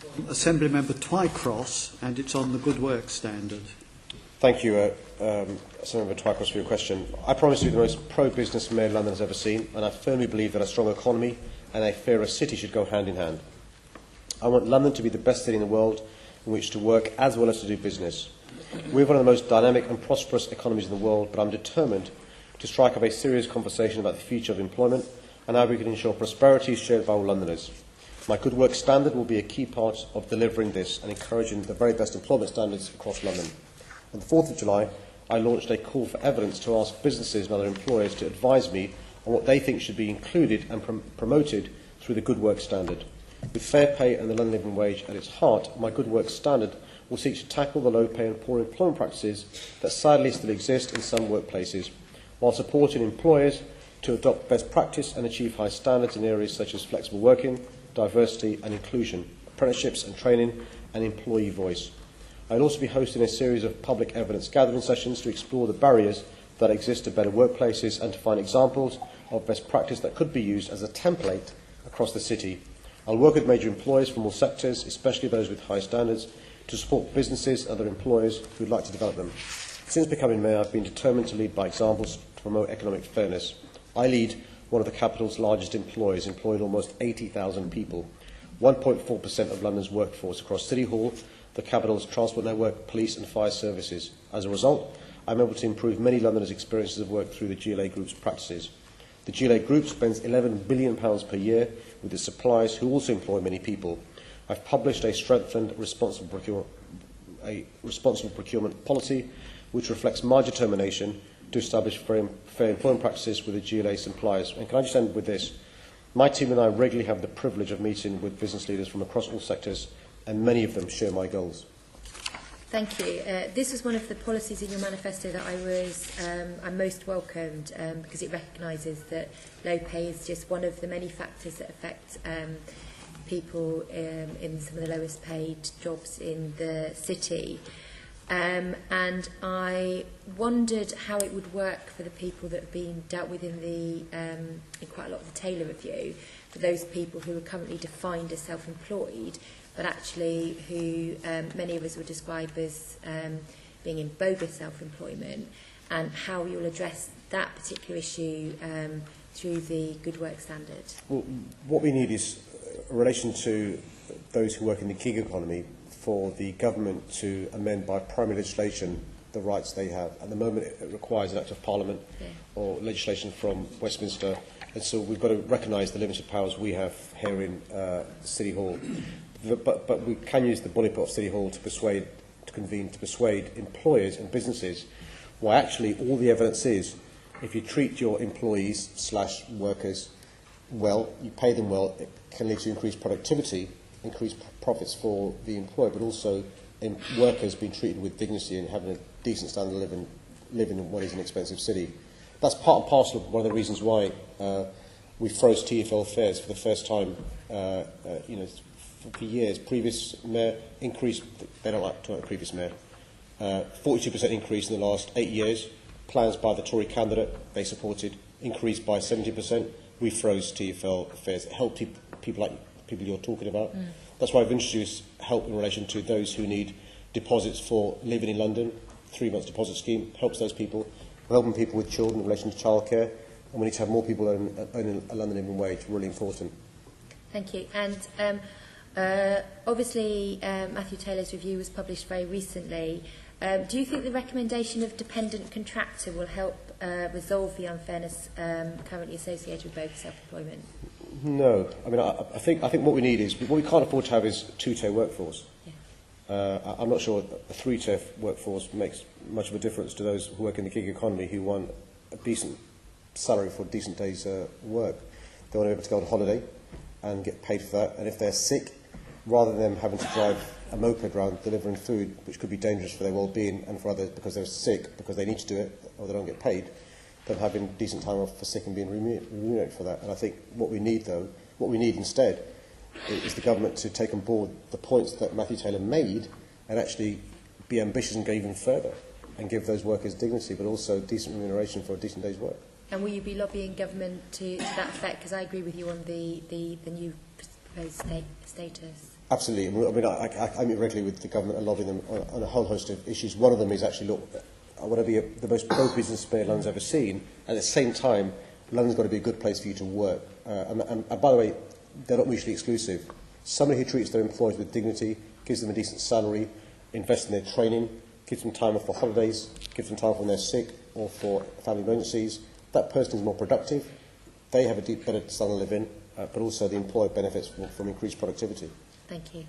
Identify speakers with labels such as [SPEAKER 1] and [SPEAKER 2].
[SPEAKER 1] Assemblymember Twycross, and it's on the Good Work standard.
[SPEAKER 2] Thank you, Assemblymember Twycross, for your question. I promise to be the most pro-business mayor London has ever seen, and I firmly believe that a strong economy and a fairer city should go hand in hand. I want London to be the best city in the world in which to work as well as to do business. We have one of the most dynamic and prosperous economies in the world, but I'm determined to strike up a serious conversation about the future of employment and how we can ensure prosperity is shared by all Londoners. My Good Work standard will be a key part of delivering this and encouraging the very best employment standards across London. On the 4th of July, I launched a call for evidence to ask businesses and other employers to advise me on what they think should be included and promoted through the Good Work standard. With fair pay and the London living wage at its heart, my Good Work standard will seek to tackle the low pay and poor employment practices that sadly still exist in some workplaces, while supporting employers to adopt best practice and achieve high standards in areas such as flexible working, diversity and inclusion, apprenticeships and training, and employee voice. I will also be hosting a series of public evidence gathering sessions to explore the barriers that exist to better workplaces and to find examples of best practice that could be used as a template across the city. I will work with major employers from all sectors, especially those with high standards, to support businesses and other employers who would like to develop them. Since becoming mayor, I have been determined to lead by examples to promote economic fairness. I lead one of the capital's largest employers, employing almost 80,000 people, 1.4% of London's workforce across City Hall, the capital's transport network, police and fire services. As a result, I am able to improve many Londoners' experiences of work through the GLA Group's practices. The GLA Group spends £11 billion per year with its suppliers, who also employ many people. I have published a strengthened responsible procurement policy, which reflects my determination to establish fair employment practices with the GLA suppliers. And can I just end with this? My team and I regularly have the privilege of meeting with business leaders from across all sectors, and many of them share my goals.
[SPEAKER 3] Thank you. This was one of the policies in your manifesto that I most welcomed, because it recognises that low pay is just one of the many factors that affect people in some of the lowest paid jobs in the city. And I wondered how it would work for the people that have been dealt with in quite a lot of the Taylor Review, for those people who are currently defined as self-employed, but actually who many of us would describe as being in bogus self-employment, and how you'll address that particular issue through the Good Work standard. Well,
[SPEAKER 2] what we need is, in relation to those who work in the gig economy, for the government to amend by primary legislation the rights they have. At the moment, it requires an Act of Parliament or legislation from Westminster, and so we've got to recognise the limited powers we have here in City Hall. But we can use the bullet of City Hall to persuade employers and businesses why actually all the evidence is, if you treat your employees/workers well, you pay them well, it can lead to increased productivity, increased profits for the employer, but also in workers being treated with dignity and having a decent standard of living in what is an expensive city. That's part and parcel of one of the reasons why we froze TfL fares for the first time for years. Previous mayor increased, they don't like to talk about previous mayor, 42% increase in the last 8 years. Plans by the Tory candidate they supported increased by 70%. We froze TfL fares. It helped people like people you're talking about. That's why I've introduced help in relation to those who need deposits for living in London. 3 months deposit scheme helps those people. We're helping people with children in relation to childcare, and we need to have more people earning a London living wage. Really important.
[SPEAKER 3] Thank you. And obviously, Matthew Taylor's review was published very recently. Do you think the recommendation of dependent contractor will help resolve the unfairness currently associated with both self-employment?
[SPEAKER 2] No. I mean, I think what we need is, what we can't afford to have is a two-tier workforce. Yeah. I'm not sure a three-tier workforce makes much of a difference to those who work in the gig economy who want a decent salary for a decent day's work. They want to be able to go on holiday and get paid for that. And if they're sick, rather than them having to drive a moped around delivering food, which could be dangerous for their well-being and for others because they're sick, because they need to do it or they don't get paid, them having decent time off for sick and being remunerated for that. And I think what we need instead is the government to take on board the points that Matthew Taylor made and actually be ambitious and go even further and give those workers dignity, but also decent remuneration for a decent day's work.
[SPEAKER 3] And will you be lobbying government to that effect? Because I agree with you on the new proposed status.
[SPEAKER 2] Absolutely. I mean, I meet regularly with the government and lobbying them on a whole host of issues. One of them is actually, look, I want to be the most pro-business mayor London's ever seen. At the same time, London's got to be a good place for you to work. And by the way, they're not mutually exclusive. Somebody who treats their employees with dignity, gives them a decent salary, invests in their training, gives them time off for holidays, gives them time off when they're sick or for family emergencies, that person is more productive. They have a better standard to live in, but also the employer benefits from increased productivity.
[SPEAKER 3] Thank you.